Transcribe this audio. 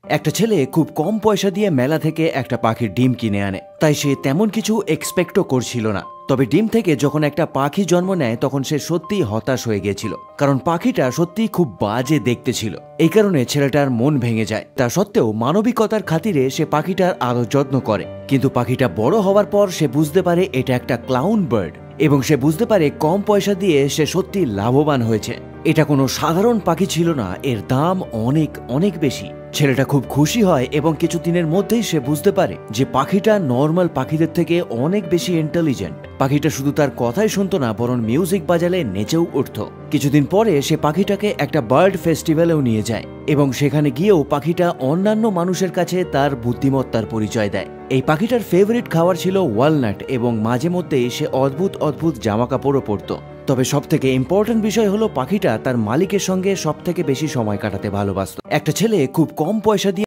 একটা ছেলে খুব কম পয়সা দিয়ে মেলা থেকে একটা পাখির ডিম কিনে আনে। তাই সে তেমন কিছু এক্সপেক্টও করছিল না। তবে ডিম থেকে যখন একটা পাখি জন্ম নেয় তখন সে সত্যিই হতাশ হয়ে গিয়েছিল, কারণ পাখিটা সত্যিই খুব বাজে দেখতে ছিল। এই কারণে ছেলেটার মন ভেঙে যায়। তা সত্ত্বেও মানবিকতার খাতিরে সে পাখিটার আরো যত্ন করে। কিন্তু পাখিটা বড় হওয়ার পর সে বুঝতে পারে এটা একটা ক্লাউন বার্ড, এবং সে বুঝতে পারে কম পয়সা দিয়ে সে সত্যি লাভবান হয়েছে। এটা কোনো সাধারণ পাখি ছিল না, এর দাম অনেক অনেক বেশি। ছেলেটা খুব খুশি হয় এবং কিছুদিনের মধ্যেই সে বুঝতে পারে যে পাখিটা নর্মাল পাখিদের থেকে অনেক বেশি ইন্টেলিজেন্ট। পাখিটা শুধু তার কথাই শুনতো না, বরং মিউজিক বাজালে নেচেও উঠত। কিছুদিন পরে সে পাখিটাকে একটা বার্ড ফেস্টিভ্যালেও নিয়ে যায়, এবং সেখানে গিয়েও পাখিটা অন্যান্য মানুষের কাছে তার বুদ্ধিমত্তার পরিচয় দেয়। এই পাখিটার ফেভারিট খাবার ছিল ওয়ালনাট, এবং মাঝে মধ্যেই সে অদ্ভুত অদ্ভুত জামা কাপড়ও পরত। তবে সবথেকে ইম্পর্টেন্ট বিষয় হলো পাখিটা তার মালিকের সঙ্গে সবথেকে বেশি সময় কাটাতে ভালোবাসত। একটা ছেলে খুব কম পয়সা দিয়ে